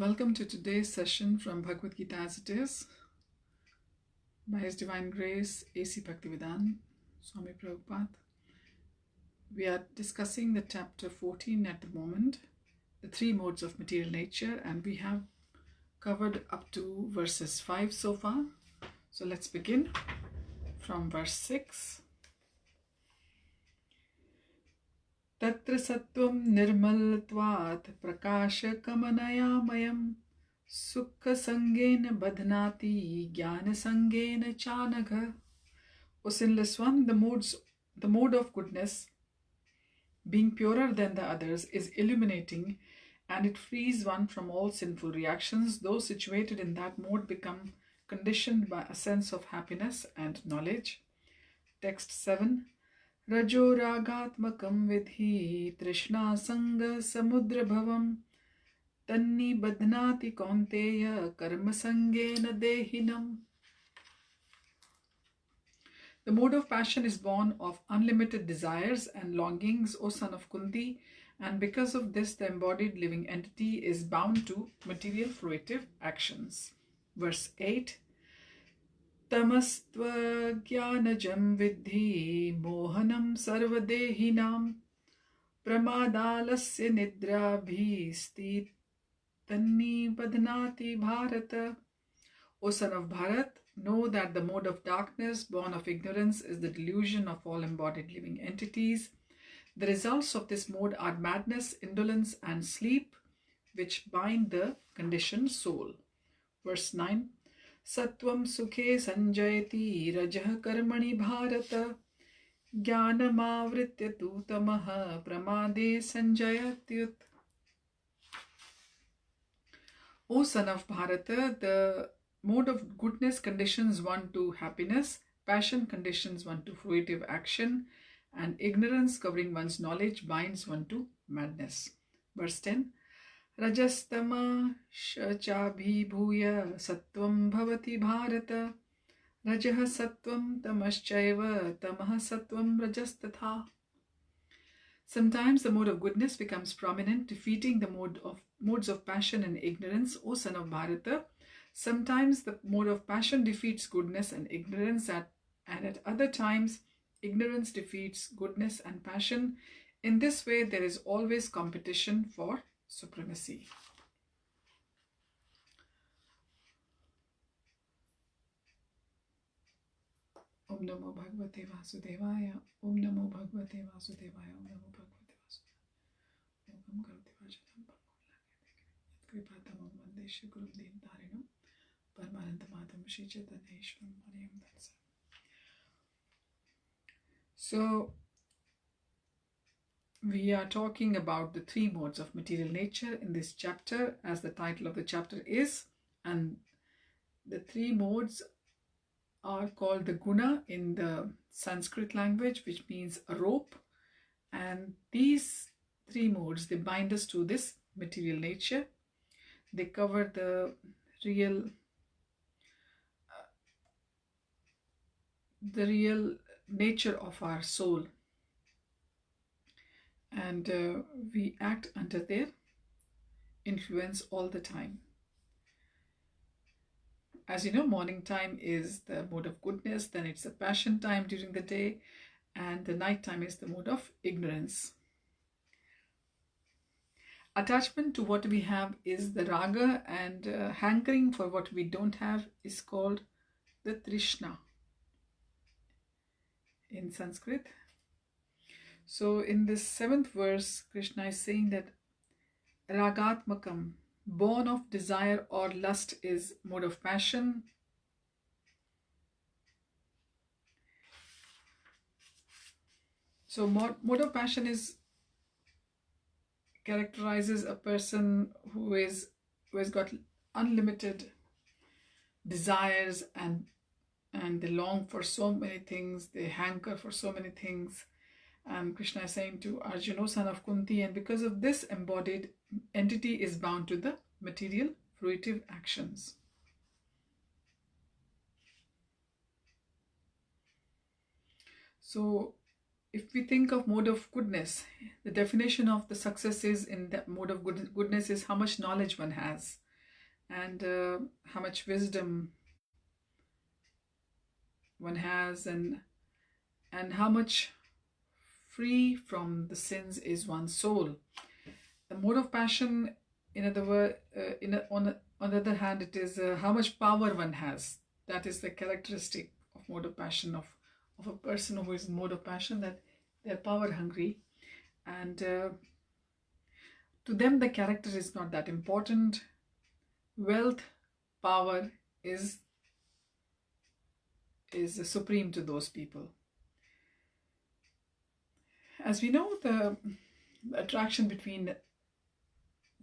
Welcome to today's session from Bhagavad Gita as it is, by His Divine Grace, A.C. Bhaktivedanta Swami Prabhupada. We are discussing the chapter 14 at the moment, the three modes of material nature, and we have covered up to verses 5 so far. So let's begin from verse 6. Tatra sattvam nirmaltvat prakashakamanayamaya sukha sangena badhnati jnana sangena chanagha. O sinless one, the mode of goodness, being purer than the others, is illuminating, and it frees one from all sinful reactions. Those situated in that mode become conditioned by a sense of happiness and knowledge. Text 7. Rajo ragatmakam vidhi trishna sanga samudra bhavam tanni badhnati kaunteya karma sangena dehinam. The mode of passion is born of unlimited desires and longings, O son of Kunti, and because of this the embodied living entity is bound to material fruitive actions. Verse 8. Tamastva jnanajam vidhi mohanam sarvadehinam pramadalasya nidrabhisti tanni badhnati bharata. O son of Bharat, know that the mode of darkness born of ignorance is the delusion of all embodied living entities. The results of this mode are madness, indolence, and sleep, which bind the conditioned soul. Verse 9. Sattvam sukhe sanjayati rajah karmani bharata jnanamavritya tu tamaha pramade sanjayatyut. O son of Bharata, the mode of goodness conditions one to happiness, passion conditions one to fruitive action, and ignorance covering one's knowledge binds one to madness. Verse 10. Rajastama shachabhibhuya sattvam bhavati bharata rajah sattvam tamaschaiva tamaha sattvam rajastatha. Sometimes the mode of goodness becomes prominent, defeating the modes of passion and ignorance, O son of Bharata. Sometimes the mode of passion defeats goodness and ignorance, and at other times ignorance defeats goodness and passion. In this way, there is always competition for supremacy. Om Namo Bhagavate Vasudevaya. Om Namo Bhagavate Vasudevaya. Om Namo Bhagavate Vasudevaya. Om Karoti Vajanam Kripatamam Vande Shri Gurum Din Dharinam Paramanandamadam Shri Chaitanya Ishwaram Hariyam Darsam. So, we are talking about the three modes of material nature in this chapter, as the title of the chapter is, and the three modes are called the guna in the Sanskrit language, which means a rope, and these three modes, they bind us to this material nature. They cover the real nature of our soul, and we act under their influence all the time. As you know, morning time is the mode of goodness, then it's the passion time during the day, and the night time is the mode of ignorance. Attachment to what we have is the raga, and hankering for what we don't have is called the trishna in Sanskrit. So in this 7th verse, Krishna is saying that ragatmakam, born of desire or lust, is mode of passion. So mode of passion characterizes a person who has got unlimited desires, and they long for so many things, they hanker for so many things. And Krishna is saying to Arjuna, son of Kunti, and because of this, embodied entity is bound to the material fruitive actions. So if we think of mode of goodness, the definition of the success is in that mode of goodness is how much knowledge one has. and how much wisdom one has, and how much free from the sins is one's soul. The mode of passion, in other word, on the other hand, it is how much power one has. That is the characteristic of mode of passion of a person who is in mode of passion, that they're power hungry, and to them the character is not that important. Wealth, power is supreme to those people. As we know, the attraction between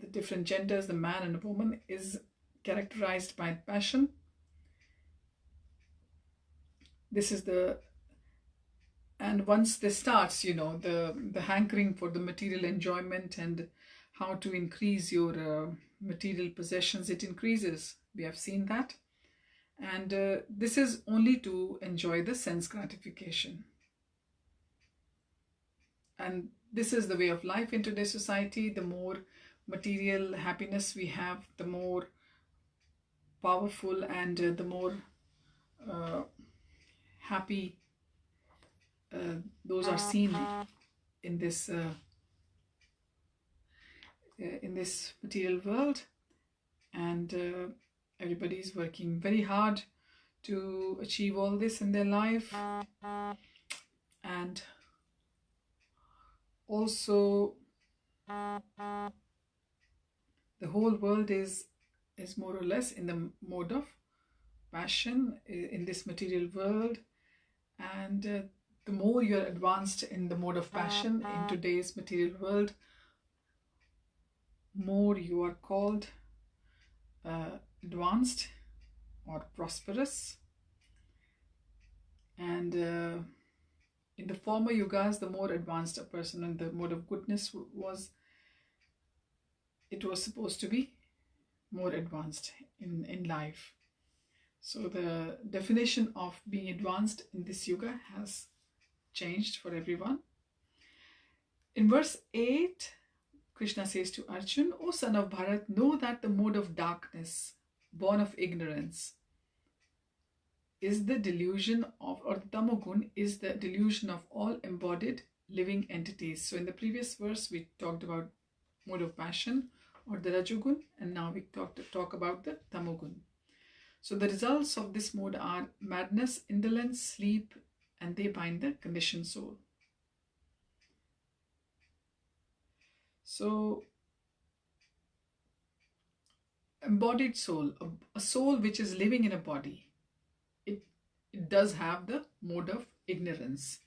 the different genders, the man and a woman, is characterized by passion. This is and once this starts, the hankering for the material enjoyment and how to increase your material possessions, it increases. We have seen that. And this is only to enjoy the sense gratification. And this is the way of life in today's society. The more material happiness we have, the more powerful and the more happy those are seen in this material world. And everybody is working very hard to achieve all this in their life. And also the whole world is more or less in the mode of passion in this material world. And the more you're advanced in the mode of passion in today's material world, more you are called advanced or prosperous. And in the former yugas, the more advanced a person in the mode of goodness was, it was supposed to be more advanced in life. So the definition of being advanced in this yuga has changed for everyone. In verse 8, Krishna says to Arjun, O son of Bharat, know that the mode of darkness, born of ignorance, is the delusion of, or the tamogun is the delusion of all embodied living entities. So in the previous verse, we talked about mode of passion or the rajogun, and now we talk about the tamogun. So the results of this mode are madness, indolence, sleep, and they bind the conditioned soul. So embodied soul, a soul which is living in a body, it does have the mode of ignorance.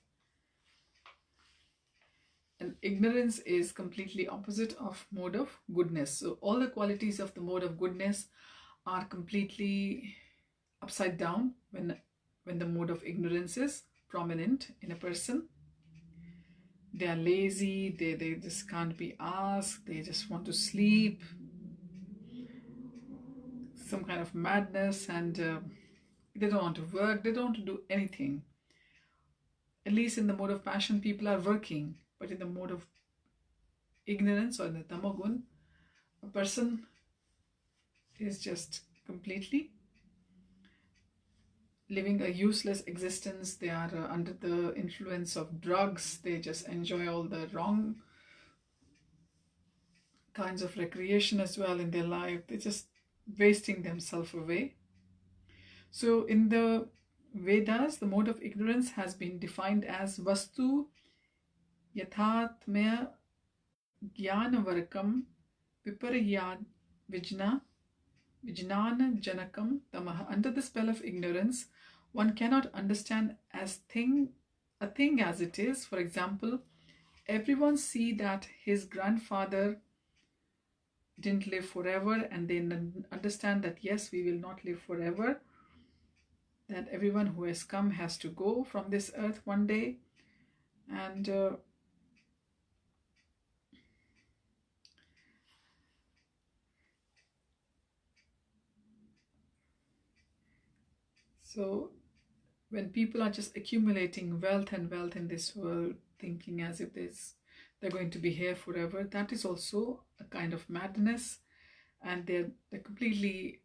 And ignorance is completely opposite of mode of goodness. So all the qualities of the mode of goodness are completely upside down when the mode of ignorance is prominent in a person. They are lazy, they just can't be asked, they just want to sleep, some kind of madness, and they don't want to work, they don't want to do anything. At least in the mode of passion, people are working, but in the mode of ignorance or in the tamagun, a person is just completely living a useless existence. They are under the influence of drugs. They just enjoy all the wrong kinds of recreation as well in their life. They're just wasting themselves away. So in the Vedas, the mode of ignorance has been defined as vastu yathatmaya jnanavarkam viparyad vijnana janakam tamaha. Under the spell of ignorance, one cannot understand a thing as it is. For example, everyone see that his grandfather didn't live forever, and they understand that yes, we will not live forever, that everyone who has come has to go from this earth one day. And so when people are just accumulating wealth and wealth in this world, thinking as if they're going to be here forever, that is also a kind of madness. and they're completely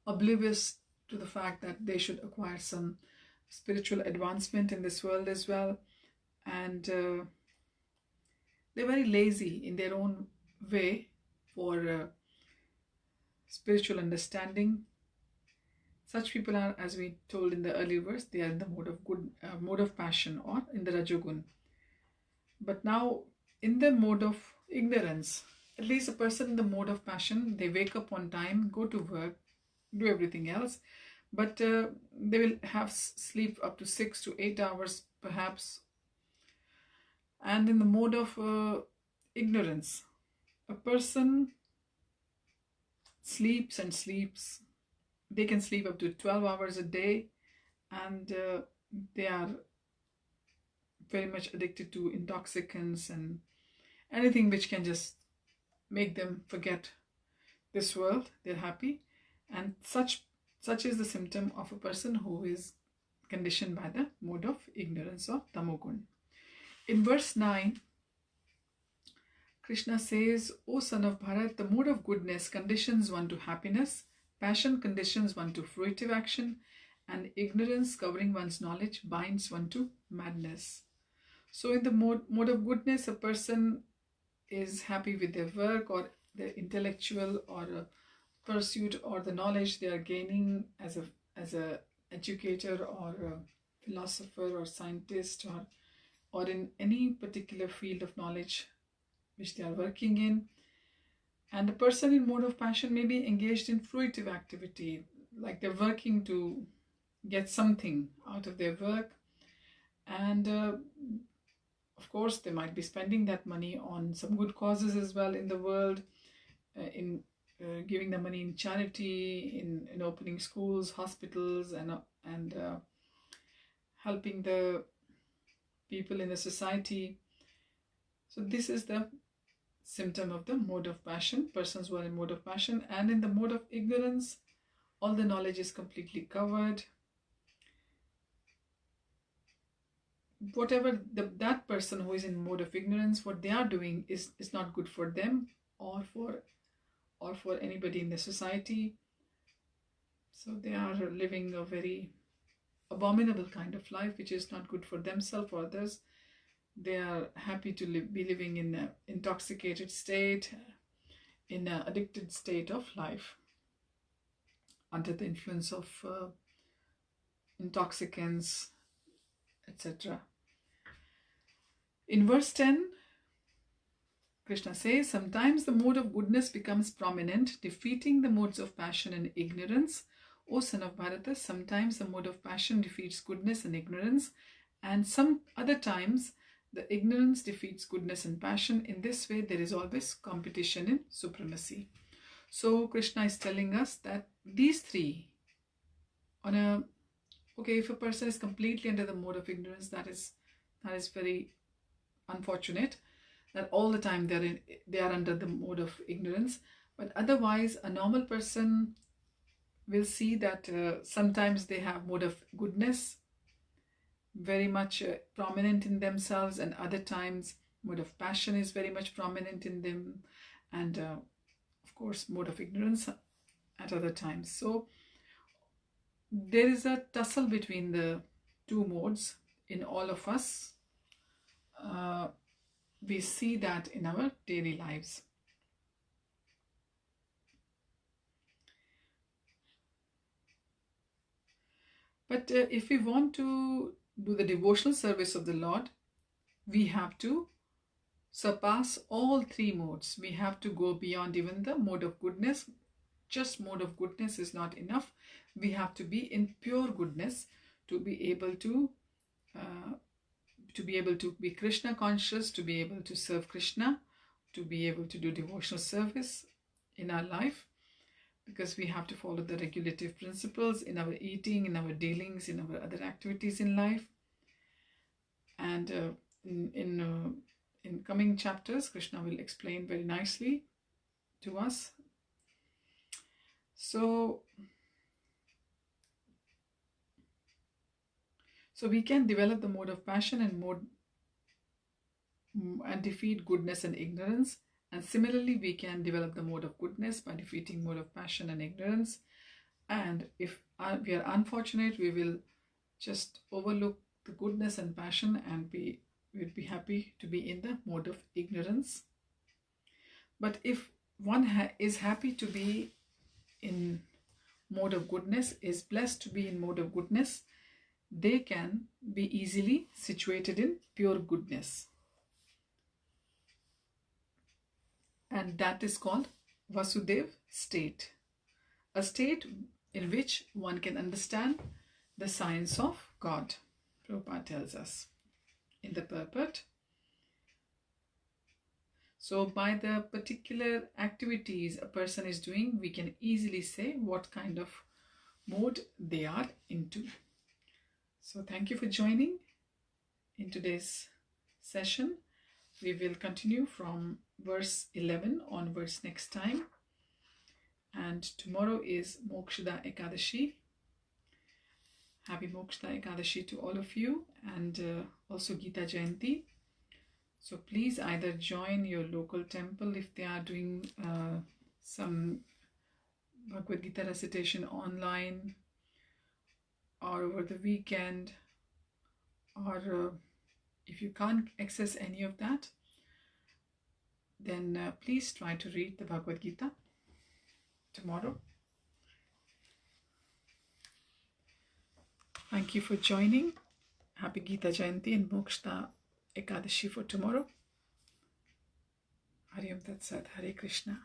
oblivious to the fact that they should acquire some spiritual advancement in this world as well. And they're very lazy in their own way for spiritual understanding. Such people are, as we told in the earlier verse, they are in the mode of passion, or in the Rajogun. But now, in the mode of ignorance, at least a person in the mode of passion, they wake up on time, go to work, do everything else, but they will have sleep up to 6 to 8 hours perhaps. And in the mode of ignorance, a person sleeps and sleeps. They can sleep up to 12 hours a day, and they are very much addicted to intoxicants and anything which can just make them forget this world. They're happy, and such is the symptom of a person who is conditioned by the mode of ignorance of tamogun. In verse 9, Krishna says, O son of Bharat, the mode of goodness conditions one to happiness, passion conditions one to fruitive action, and ignorance covering one's knowledge binds one to madness. So in the mode of goodness, a person is happy with their work or their intellectual or pursuit or the knowledge they are gaining as a educator or a philosopher or scientist, or in any particular field of knowledge which they are working in. And a person in mode of passion may be engaged in fruitive activity, like they're working to get something out of their work. And of course, they might be spending that money on some good causes as well in the world, in giving the money in charity, in opening schools, hospitals, and helping the people in the society. So this is the symptom of the mode of passion, persons who are in mode of passion. And in the mode of ignorance, all the knowledge is completely covered. Whatever that person who is in mode of ignorance, what they are doing is not good for them or for anybody in the society. So they are living a very abominable kind of life, which is not good for themselves or others. They are happy to be living in an intoxicated state, in an addicted state of life, under the influence of intoxicants, etc. In verse 10, Krishna says, sometimes the mode of goodness becomes prominent, defeating the modes of passion and ignorance. O son of Bharata, sometimes the mode of passion defeats goodness and ignorance, and some other times the ignorance defeats goodness and passion. In this way, there is always competition in supremacy. So Krishna is telling us that these three, if a person is completely under the mode of ignorance, that is very unfortunate, that all the time they are under the mode of ignorance. But otherwise, a normal person will see that sometimes they have mode of goodness very much prominent in themselves, and other times mode of passion is very much prominent in them, and of course mode of ignorance at other times. So there is a tussle between the two modes in all of us. We see that in our daily lives. But if we want to do the devotional service of the Lord, we have to surpass all three modes. We have to go beyond even the mode of goodness. Just mode of goodness is not enough. We have to be in pure goodness to be able to be Krishna conscious, to be able to serve Krishna, to be able to do devotional service in our life, because we have to follow the regulative principles in our eating, in our dealings, in our other activities in life. And in coming chapters, Krishna will explain very nicely to us. So we can develop the mode of passion and defeat goodness and ignorance, And similarly, we can develop the mode of goodness by defeating mode of passion and ignorance. And if we are unfortunate, we will just overlook the goodness and passion, and we'll be happy to be in the mode of ignorance. But if one is happy to be in mode of goodness, is blessed to be in mode of goodness, they can be easily situated in pure goodness. And that is called Vasudev state, a state in which one can understand the science of God. Prabhupada tells us in the purport. So by the particular activities a person is doing, we can easily say what kind of mode they are into. So thank you for joining in today's session. We will continue from verse 11 onwards next time. And tomorrow is Mokshada Ekadashi. Happy Mokshada Ekadashi to all of you, and also Gita Jayanti. So please either join your local temple if they are doing some Bhagavad Gita recitation online or over the weekend, or if you can't access any of that, then please try to read the Bhagavad Gita tomorrow. Thank you for joining. Happy Gita Jayanti and Mokshada Ekadashi for tomorrow. Hari Om Tat Sat. Hare Krishna.